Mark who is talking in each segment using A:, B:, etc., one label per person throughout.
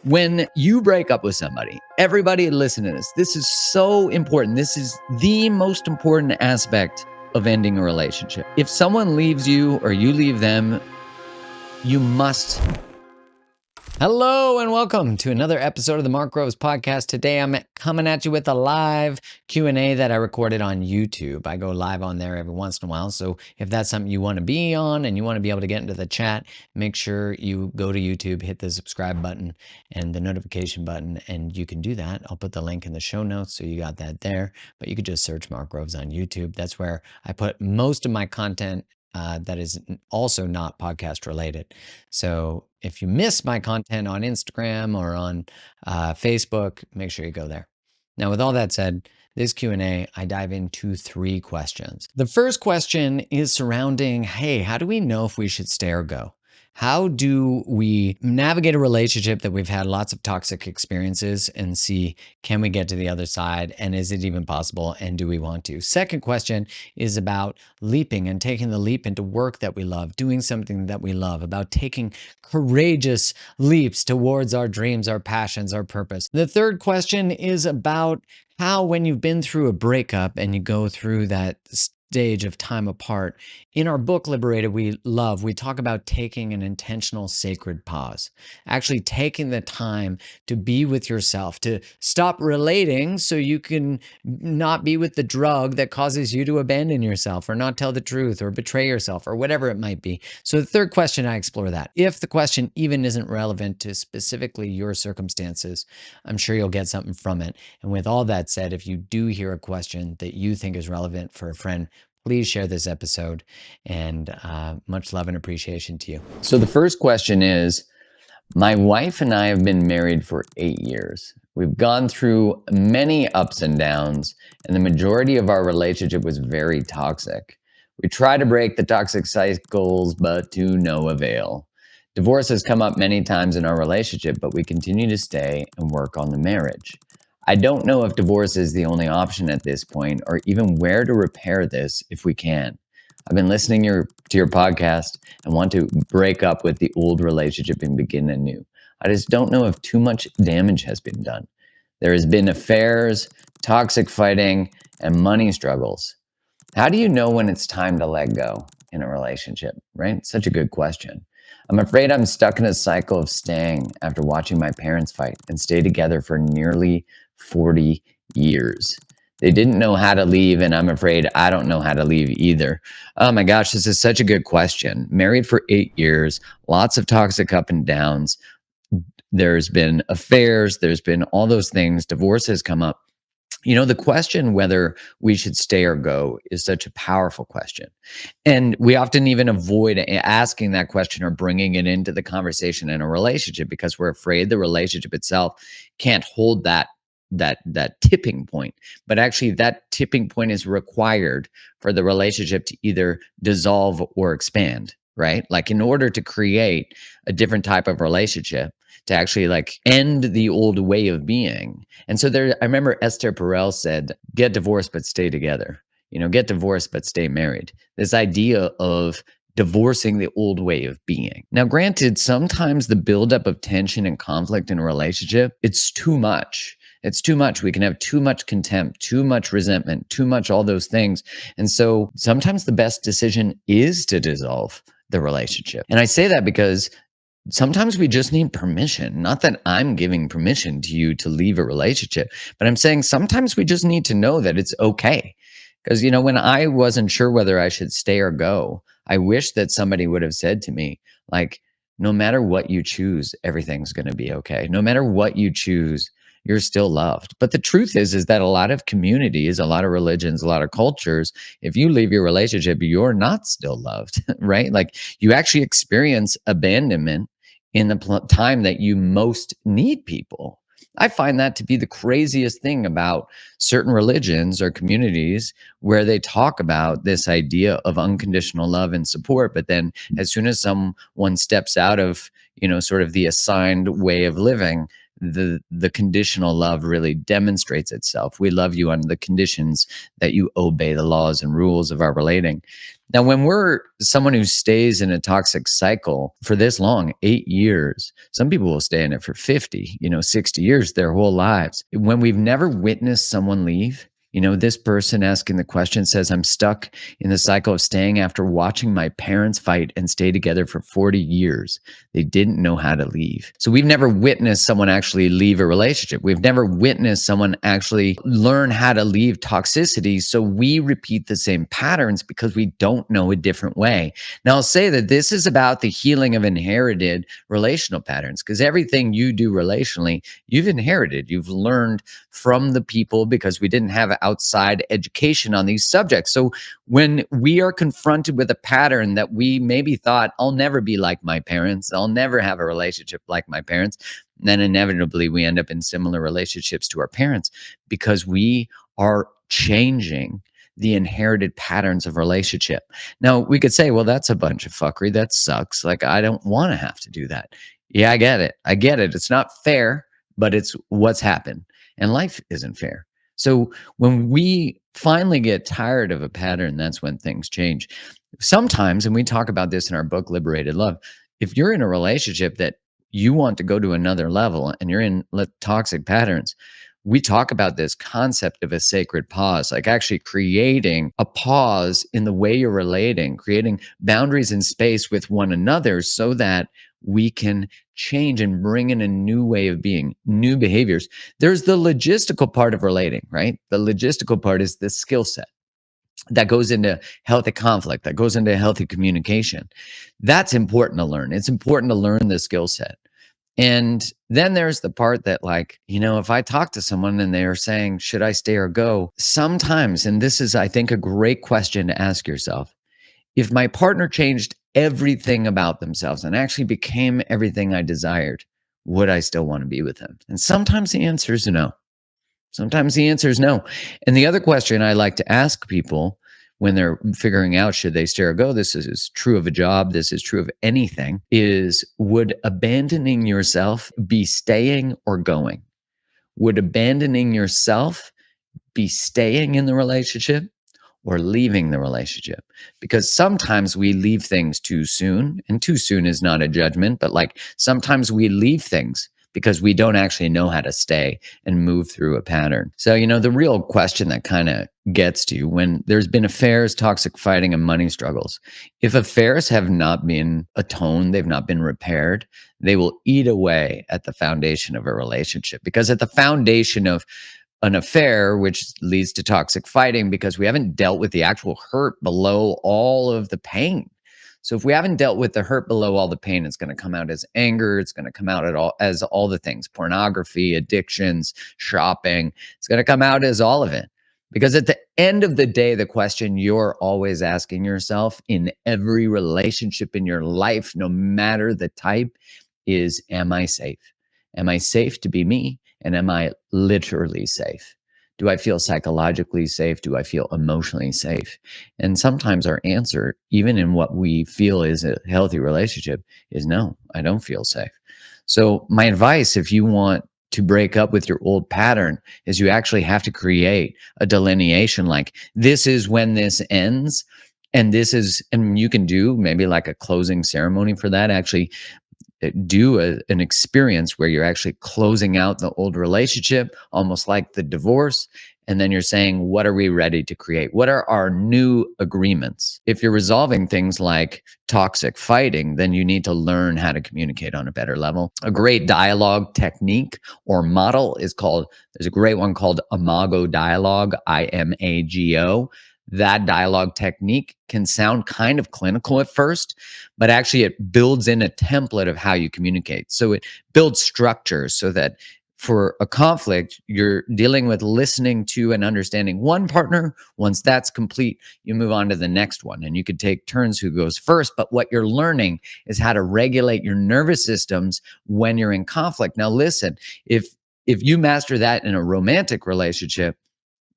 A: When you break up with somebody, everybody listen to this. This is so important. This is the most important aspect of ending a relationship. If someone leaves you or you leave them, you must. Hello and welcome to another episode of the Mark Groves podcast. Today I'm coming at you with a live Q&A that I recorded on YouTube. I go live on there every once in a while. So if that's something you want to be on and you want to be able to get into the chat, make sure you go to YouTube, hit the subscribe button and the notification button, and you can do that. I'll put the link in the show notes so you got that there. But you could just search Mark Groves on YouTube. That's where I put most of my content that is also not podcast related. So if you miss my content on Instagram or on Facebook, make sure you go there. Now, with all that said, this Q&A, I dive into 3 questions. The first question is surrounding, hey, how do we know if we should stay or go? How do we navigate a relationship that we've had lots of toxic experiences and see, can we get to the other side? And is it even possible? And do we want to? Second question is about leaping and taking the leap into work that we love, doing something that we love, about taking courageous leaps towards our dreams, our passions, our purpose. The third question is about how, when you've been through a breakup and you go through that stage of time apart. In our book, Liberated, we talk about taking an intentional sacred pause, actually taking the time to be with yourself, to stop relating so you can not be with the drug that causes you to abandon yourself or not tell the truth or betray yourself or whatever it might be. So the third question, I explore that. If the question even isn't relevant to specifically your circumstances, I'm sure you'll get something from it. And with all that said, if you do hear a question that you think is relevant for a friend, please share this episode, and much love and appreciation to you. So the first question is, my wife and I have been married for 8 years. We've gone through many ups and downs, and the majority of our relationship was very toxic. We try to break the toxic cycles, but to no avail. Divorce has come up many times in our relationship, but we continue to stay and work on the marriage. I don't know if divorce is the only option at this point, or even where to repair this if we can. I've been listening to your podcast and want to break up with the old relationship and begin anew. I just don't know if too much damage has been done. There has been affairs, toxic fighting, and money struggles. How do you know when it's time to let go in a relationship, right? Such a good question. I'm afraid I'm stuck in a cycle of staying after watching my parents fight and stay together for nearly 40 years. They didn't know how to leave, and I'm afraid I don't know how to leave either. Oh my gosh, this is such a good question. Married for 8 years, lots of toxic up and downs. There's been affairs, there's been all those things. Divorce has come up. You know, the question whether we should stay or go is such a powerful question. And we often even avoid asking that question or bringing it into the conversation in a relationship because we're afraid the relationship itself can't hold that tipping point. But actually that tipping point is required for the relationship to either dissolve or expand, right? Like, in order to create a different type of relationship, to actually like end the old way of being. And so I remember Esther Perel said, get divorced, but stay together. You know, get divorced, but stay married. This idea of divorcing the old way of being. Now, granted, sometimes the buildup of tension and conflict in a relationship, it's too much. It's too much. We can have too much contempt, too much resentment, too much all those things. And so sometimes the best decision is to dissolve the relationship. And I say that because sometimes we just need permission. Not that I'm giving permission to you to leave a relationship, but I'm saying sometimes we just need to know that it's okay. Because, you know, when I wasn't sure whether I should stay or go, I wish that somebody would have said to me, like, no matter what you choose, everything's going to be okay. No matter what you choose, you're still loved. But the truth is that a lot of communities, a lot of religions, a lot of cultures, if you leave your relationship, you're not still loved, right? Like, you actually experience abandonment in the time that you most need people. I find that to be the craziest thing about certain religions or communities, where they talk about this idea of unconditional love and support. But then as soon as someone steps out of, you know, sort of the assigned way of living, the conditional love really demonstrates itself. We love you under the conditions that you obey the laws and rules of our relating. Now, when we're someone who stays in a toxic cycle for this long, 8 years, some people will stay in it for 50, 60 years, their whole lives. When we've never witnessed someone leave, this person asking the question says, I'm stuck in the cycle of staying after watching my parents fight and stay together for 40 years. They didn't know how to leave. So we've never witnessed someone actually leave a relationship. We've never witnessed someone actually learn how to leave toxicity. So we repeat the same patterns because we don't know a different way. Now, I'll say that this is about the healing of inherited relational patterns, because everything you do relationally, you've inherited. You've learned from the people because we didn't have outside education on these subjects. So when we are confronted with a pattern that we maybe thought, I'll never be like my parents, I'll never have a relationship like my parents, then inevitably we end up in similar relationships to our parents because we are changing the inherited patterns of relationship. Now, we could say, well, that's a bunch of fuckery. That sucks. Like, I don't want to have to do that. Yeah, I get it. I get it. It's not fair, but it's what's happened. And life isn't fair. So when we finally get tired of a pattern, that's when things change. Sometimes, and we talk about this in our book, Liberated Love, if you're in a relationship that you want to go to another level and you're in toxic patterns, we talk about this concept of a sacred pause, like actually creating a pause in the way you're relating, creating boundaries in space with one another so that we can change and bring in a new way of being, new behaviors. There's the logistical part of relating, right? The logistical part is the skill set that goes into healthy conflict, that goes into healthy communication. That's important to learn. It's important to learn the skill set. And then there's the part that, like, if I talk to someone and they're saying, should I stay or go? Sometimes, and this is, I think, a great question to ask yourself, if my partner changed everything about themselves and actually became everything I desired, would I still want to be with them? And sometimes the answer is no. Sometimes the answer is no. And the other question I like to ask people when they're figuring out should they stay or go, this is true of a job, this is true of anything, is would abandoning yourself be staying or going? Would abandoning yourself be staying in the relationship or leaving the relationship? Because sometimes we leave things too soon, and too soon is not a judgment, but like sometimes we leave things because we don't actually know how to stay and move through a pattern. So, the real question that kind of gets to you when there's been affairs, toxic fighting, and money struggles, if affairs have not been atoned, they've not been repaired, they will eat away at the foundation of a relationship. Because at the foundation of an affair, which leads to toxic fighting, because we haven't dealt with the actual hurt below all of the pain. So if we haven't dealt with the hurt below all the pain, it's going to come out as anger. It's going to come out as all the things, pornography, addictions, shopping. It's going to come out as all of it. Because at the end of the day, the question you're always asking yourself in every relationship in your life, no matter the type, is, am I safe? Am I safe to be me? And am I literally safe? Do I feel psychologically safe? Do I feel emotionally safe? And sometimes our answer, even in what we feel is a healthy relationship, is no, I don't feel safe. So my advice, if you want to break up with your old pattern, is you actually have to create a delineation, like this is when this ends. And and you can do maybe like a closing ceremony for that, actually do an experience where you're actually closing out the old relationship, almost like the divorce. And then you're saying, what are we ready to create? What are our new agreements? If you're resolving things like toxic fighting, then you need to learn how to communicate on a better level. A great dialogue technique or model there's a great one called Imago Dialogue, IMAGO. That dialogue technique can sound kind of clinical at first, but actually it builds in a template of how you communicate. So it builds structures so that for a conflict, you're dealing with listening to and understanding one partner. Once that's complete, you move on to the next one. And you could take turns who goes first. But what you're learning is how to regulate your nervous systems when you're in conflict. Now, listen, if you master that in a romantic relationship,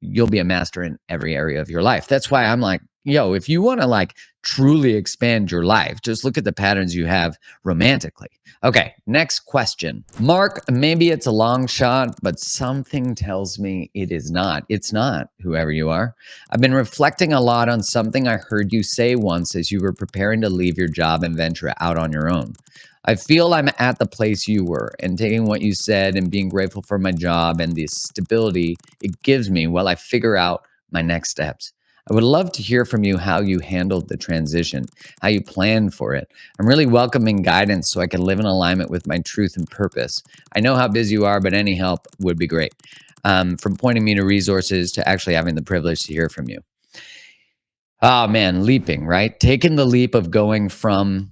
A: you'll be a master in every area of your life. That's why I'm like, yo, if you want to like truly expand your life, just look at the patterns you have romantically. Okay, next question. Mark, maybe it's a long shot, but something tells me it is not. It's not, whoever you are. I've been reflecting a lot on something I heard you say once as you were preparing to leave your job and venture out on your own. I feel I'm at the place you were, and taking what you said and being grateful for my job and the stability it gives me while I figure out my next steps. I would love to hear from you how you handled the transition, how you planned for it. I'm really welcoming guidance so I can live in alignment with my truth and purpose. I know how busy you are, but any help would be great. From pointing me to resources to actually having the privilege to hear from you. Oh man, leaping, right? Taking the leap of going from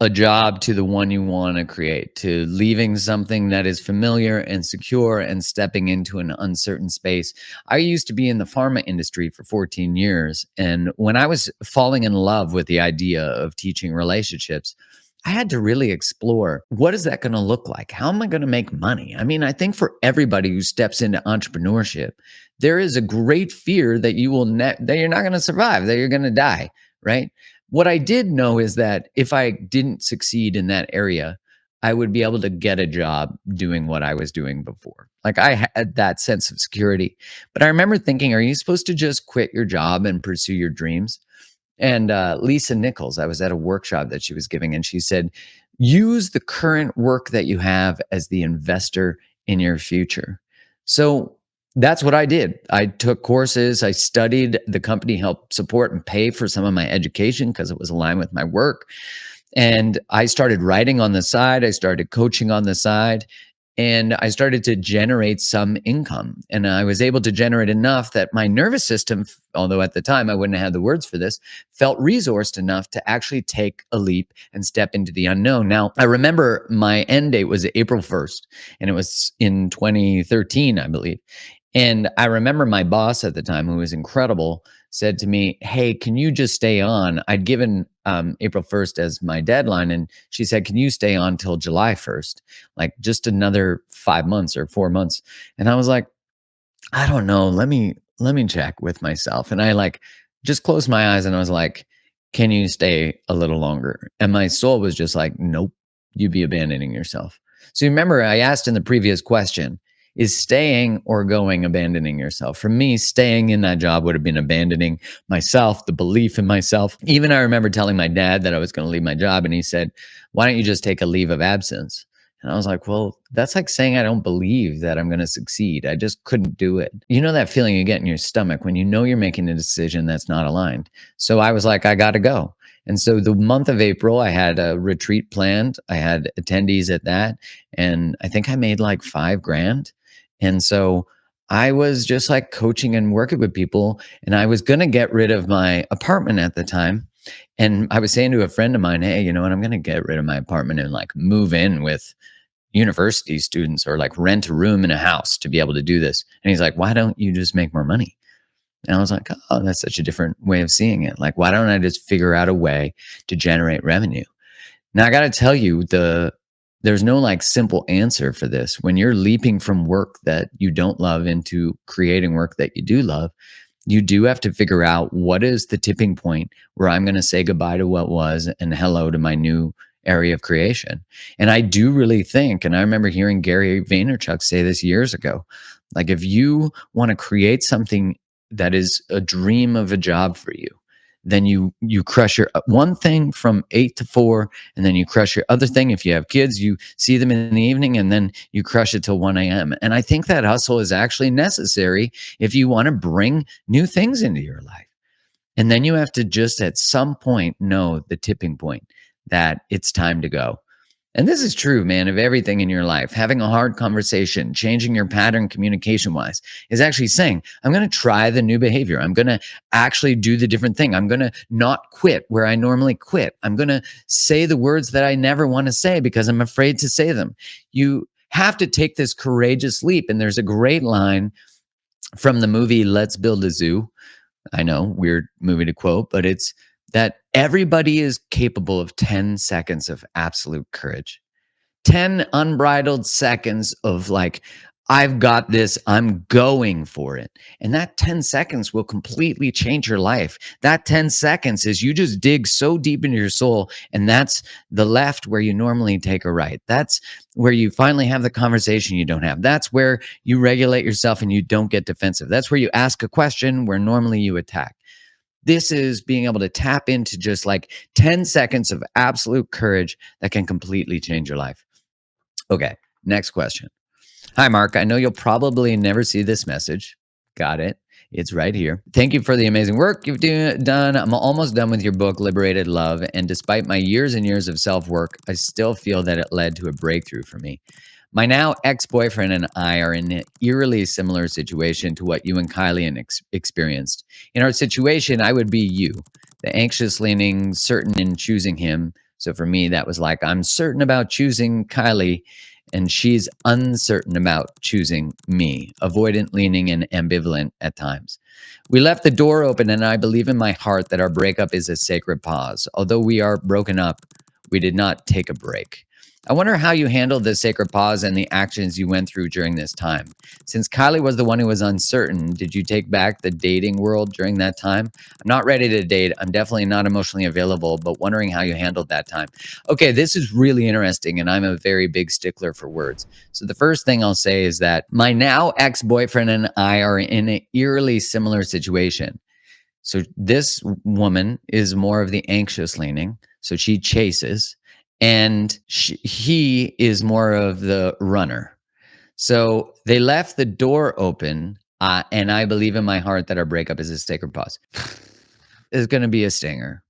A: a job to the one you want to create, to leaving something that is familiar and secure and stepping into an uncertain space. I used to be in the pharma industry for 14 years. And when I was falling in love with the idea of teaching relationships, I had to really explore what is that going to look like? How am I going to make money? I mean, I think for everybody who steps into entrepreneurship, there is a great fear that that you're not going to survive, that you're going to die, right? What I did know is that if I didn't succeed in that area, I would be able to get a job doing what I was doing before. Like I had that sense of security. But I remember thinking, are you supposed to just quit your job and pursue your dreams? And Lisa Nichols, I was at a workshop that she was giving, and she said, use the current work that you have as the investor in your future. So that's what I did. I took courses, I studied, the company helped support and pay for some of my education because it was aligned with my work. And I started writing on the side, I started coaching on the side, and I started to generate some income. And I was able to generate enough that my nervous system, although at the time I wouldn't have had the words for this, felt resourced enough to actually take a leap and step into the unknown. Now, I remember my end date was April 1st, and it was in 2013, I believe. And I remember my boss at the time, who was incredible, said to me, "Hey, can you just stay on?" I'd given April 1st as my deadline. And she said, "Can you stay on till July 1st? Like just another 5 months or 4 months." And I was like, I don't know. Let me check with myself. And I like just closed my eyes and I was like, can you stay a little longer? And my soul was just like, nope, you'd be abandoning yourself. So remember, I asked in the previous question, is staying or going abandoning yourself? For me, staying in that job would have been abandoning myself, the belief in myself. Even I remember telling my dad that I was going to leave my job, and he said, why don't you just take a leave of absence? And I was like, well, that's like saying I don't believe that I'm going to succeed. I just couldn't do it. You know that feeling you get in your stomach when you know you're making a decision that's not aligned. So I was like, I got to go. And so the month of April, I had a retreat planned. I had attendees at that. And I think I made like 5 grand. And so I was just like coaching and working with people. And I was going to get rid of my apartment at the time. And I was saying to a friend of mine, hey, you know what? I'm going to get rid of my apartment and like move in with university students or like rent a room in a house to be able to do this. And he's like, why don't you just make more money? And I was like, oh, that's such a different way of seeing it. Like, why don't I just figure out a way to generate revenue? Now, I got to tell you, there's no like simple answer for this. When you're leaping from work that you don't love into creating work that you do love, you do have to figure out what is the tipping point where I'm going to say goodbye to what was and hello to my new area of creation. And I do really think, and I remember hearing Gary Vaynerchuk say this years ago, like if you want to create something that is a dream of a job for you, then you crush your one thing from 8 to 4, and then you crush your other thing. If you have kids, you see them in the evening, and then you crush it till 1 a.m. And I think that hustle is actually necessary if you want to bring new things into your life. And then you have to just at some point know the tipping point that it's time to go. And this is true, man, of everything in your life. Having a hard conversation, changing your pattern communication wise is actually saying, I'm going to try the new behavior. I'm going to actually do the different thing. I'm going to not quit where I normally quit. I'm going to say the words that I never want to say because I'm afraid to say them. You have to take this courageous leap. And there's a great line from the movie Let's Build a Zoo. I know, weird movie to quote, but it's that everybody is capable of 10 seconds of absolute courage. 10 unbridled seconds of like, I've got this. I'm going for it. And that 10 seconds will completely change your life. That 10 seconds is you just dig so deep into your soul. And that's the left where you normally take a right. That's where you finally have the conversation you don't have. That's where you regulate yourself and you don't get defensive. That's where you ask a question where normally you attack. This is being able to tap into just like 10 seconds of absolute courage that can completely change your life. Okay, next question. Hi, Mark. I know you'll probably never see this message. Got it. It's right here. Thank you for the amazing work you've done. I'm almost done with your book, Liberated Love. And despite my years and years of self work, I still feel that it led to a breakthrough for me. My now ex boyfriend and I are in an eerily similar situation to what you and Kylie experienced. In our situation, I would be you, the anxious leaning, certain in choosing him. So for me, that was like, I'm certain about choosing Kylie, and she's uncertain about choosing me, avoidant leaning and ambivalent at times. We left the door open, and I believe in my heart that our breakup is a sacred pause. Although we are broken up, we did not take a break. I wonder how you handled this sacred pause and the actions you went through during this time. Since Kylie was the one who was uncertain, did you take back the dating world during that time? I'm not ready to date. I'm definitely not emotionally available, but wondering how you handled that time. Okay, this is really interesting, and I'm a very big stickler for words. So the first thing I'll say is that my now ex-boyfriend and I are in an eerily similar situation. So this woman is more of the anxious leaning, so she chases, and he is more of the runner. So they left the door open, and I believe in my heart that our breakup is a sacred pause. It's going to be a stinger.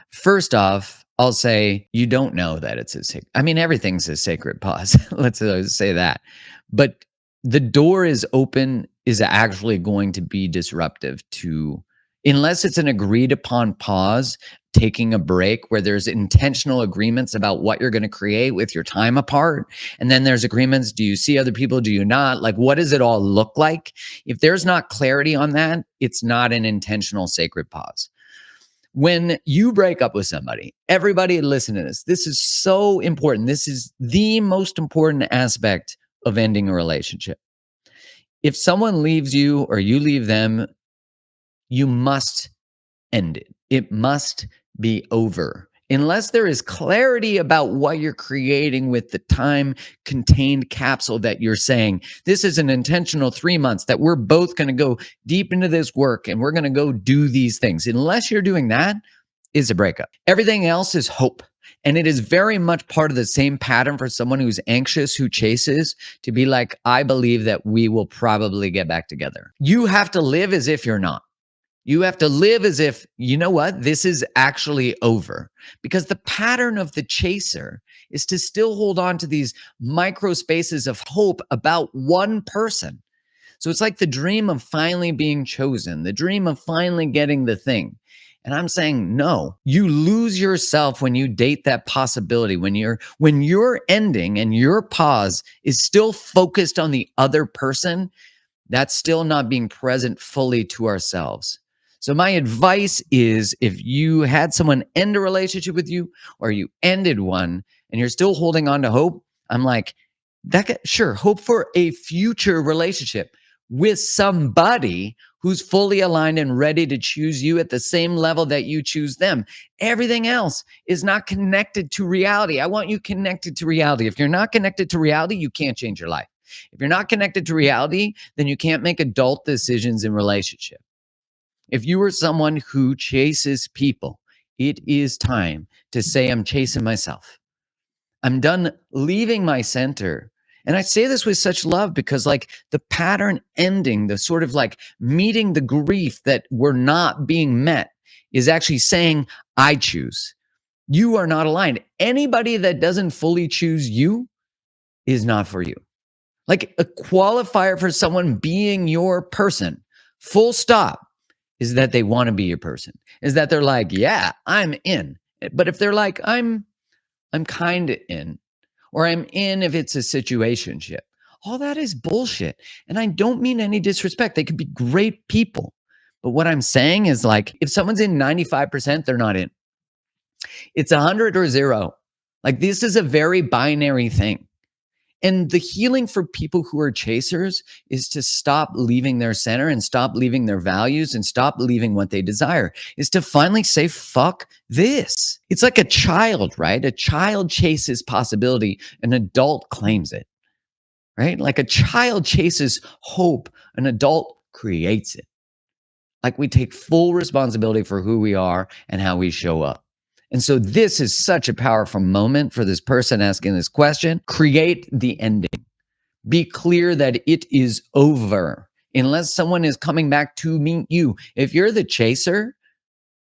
A: First off, I'll say you don't know that it's a sacred. I mean, everything's a sacred pause. Let's say that. But the door is open is actually going to be disruptive to, unless it's an agreed upon pause, taking a break where there's intentional agreements about what you're going to create with your time apart. And then there's agreements. Do you see other people? Do you not? Like, what does it all look like? If there's not clarity on that, it's not an intentional sacred pause. When you break up with somebody, everybody listen to this. This is so important. This is the most important aspect of ending a relationship. If someone leaves you or you leave them, you must end it. It must be over. Unless there is clarity about what you're creating with the time contained capsule that you're saying, this is an intentional 3 months that we're both going to go deep into this work and we're going to go do these things. Unless you're doing that, is a breakup. Everything else is hope. And it is very much part of the same pattern for someone who's anxious, who chases, to be like, I believe that we will probably get back together. You have to live as if you're not. You have to live as if, you know what, this is actually over. Because the pattern of the chaser is to still hold on to these micro spaces of hope about one person. So it's like the dream of finally being chosen, the dream of finally getting the thing. And I'm saying, no, you lose yourself when you date that possibility, when you're ending and your pause is still focused on the other person. That's still not being present fully to ourselves. So my advice is, if you had someone end a relationship with you or you ended one and you're still holding on to hope, I'm like, sure, hope for a future relationship with somebody who's fully aligned and ready to choose you at the same level that you choose them. Everything else is not connected to reality. I want you connected to reality. If you're not connected to reality, you can't change your life. If you're not connected to reality, then you can't make adult decisions in relationship. If you are someone who chases people, it is time to say, I'm chasing myself. I'm done leaving my center. And I say this with such love because, like, the pattern ending, the sort of like meeting the grief that we're not being met, is actually saying, I choose. You are not aligned. Anybody that doesn't fully choose you is not for you. Like, a qualifier for someone being your person, full stop, is that they want to be your person, is that they're like, yeah, I'm in. But if they're like, I'm kind of in, or I'm in if it's a situationship, all that is bullshit. And I don't mean any disrespect. They could be great people. But what I'm saying is, like, if someone's in 95%, they're not in. It's 100 or 0. Like, this is a very binary thing. And the healing for people who are chasers is to stop leaving their center and stop leaving their values and stop leaving what they desire, is to finally say, fuck this. It's like a child, right? A child chases possibility, an adult claims it, right? Like a child chases hope, an adult creates it. Like we take full responsibility for who we are and how we show up. And so this is such a powerful moment for this person asking this question. Create the ending. Be clear that it is over unless someone is coming back to meet you. If you're the chaser,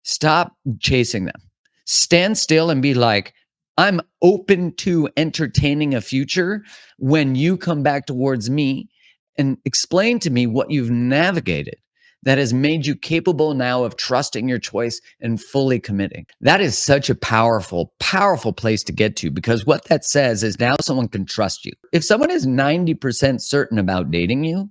A: stop chasing them. Stand still and be like, I'm open to entertaining a future when you come back towards me and explain to me what you've navigated that has made you capable now of trusting your choice and fully committing. That is such a powerful, powerful place to get to, because what that says is now someone can trust you. If someone is 90% certain about dating you,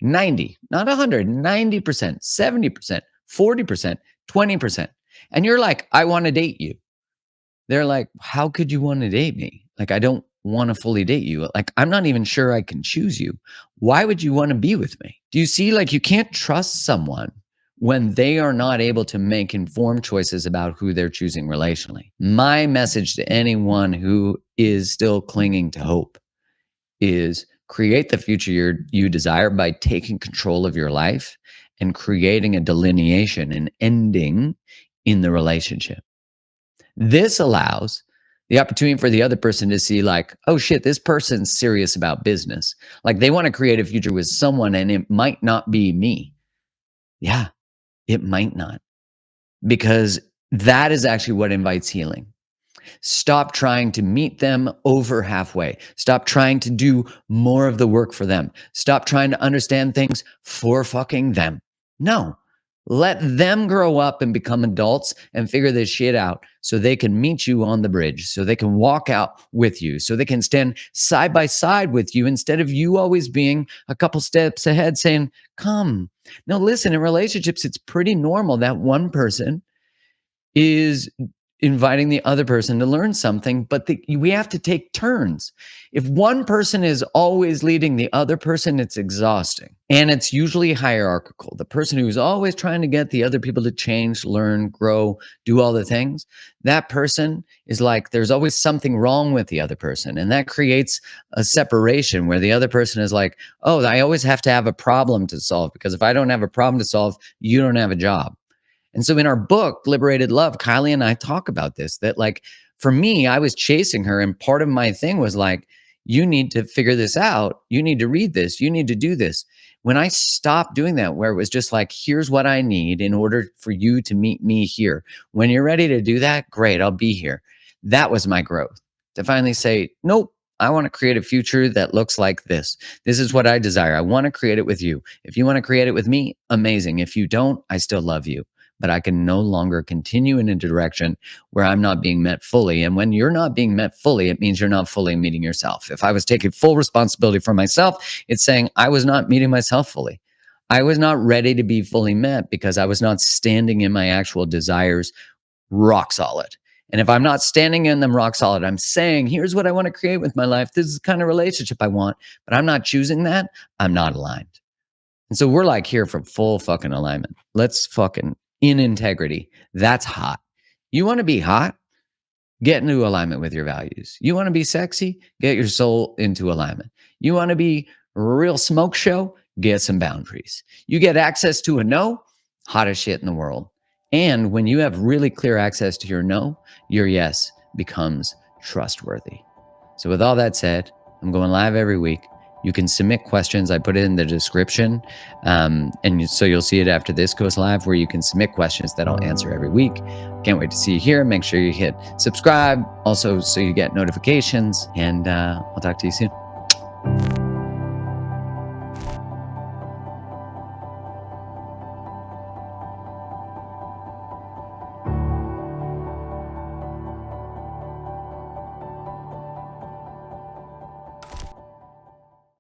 A: 90, not 100, 90%, 70%, 40%, 20%, and you're like, I want to date you. They're like, how could you want to date me? Like, I don't want to fully date you. Like, I'm not even sure I can choose you. Why would you want to be with me? Do you see, like, you can't trust someone when they are not able to make informed choices about who they're choosing relationally. My message to anyone who is still clinging to hope is create the future you desire by taking control of your life and creating a delineation, an ending in the relationship. This allows the opportunity for the other person to see, like, oh shit, this person's serious about business. Like, they want to create a future with someone and it might not be me. Yeah, it might not, because that is actually what invites healing. Stop trying to meet them over halfway. Stop trying to do more of the work for them. Stop trying to understand things for fucking them. No, let them grow up and become adults and figure this shit out so they can meet you on the bridge, so they can walk out with you, so they can stand side by side with you instead of you always being a couple steps ahead saying, come. Now, listen, in relationships, it's pretty normal that one person is inviting the other person to learn something, but we have to take turns. If one person is always leading the other person, it's exhausting. And it's usually hierarchical. The person who's always trying to get the other people to change, learn, grow, do all the things, that person is like, there's always something wrong with the other person. And that creates a separation where the other person is like, oh, I always have to have a problem to solve, because if I don't have a problem to solve, you don't have a job. And so in our book, Liberated Love, Kylie and I talk about this, that like, for me, I was chasing her. And part of my thing was like, you need to figure this out. You need to read this. You need to do this. When I stopped doing that, where it was just like, here's what I need in order for you to meet me here. When you're ready to do that, great, I'll be here. That was my growth, to finally say, nope, I want to create a future that looks like this. This is what I desire. I want to create it with you. If you want to create it with me, amazing. If you don't, I still love you. But I can no longer continue in a direction where I'm not being met fully. And when you're not being met fully, it means you're not fully meeting yourself. If I was taking full responsibility for myself, it's saying I was not meeting myself fully. I was not ready to be fully met because I was not standing in my actual desires rock solid. And if I'm not standing in them rock solid, I'm saying, here's what I want to create with my life. This is the kind of relationship I want, but I'm not choosing that. I'm not aligned. And so we're like here for full fucking alignment. Let's fucking in integrity. That's hot. You want to be hot? Get into alignment with your values. You want to be sexy? Get your soul into alignment. You want to be a real smoke show? Get some boundaries. You get access to a no? Hottest shit in the world. And when you have really clear access to your no, your yes becomes trustworthy. So with all that said, I'm going live every week. You can submit questions. I put it in the description. So you'll see it after this goes live, where you can submit questions that I'll answer every week. Can't wait to see you here. Make sure you hit subscribe also so you get notifications. And I'll talk to you soon.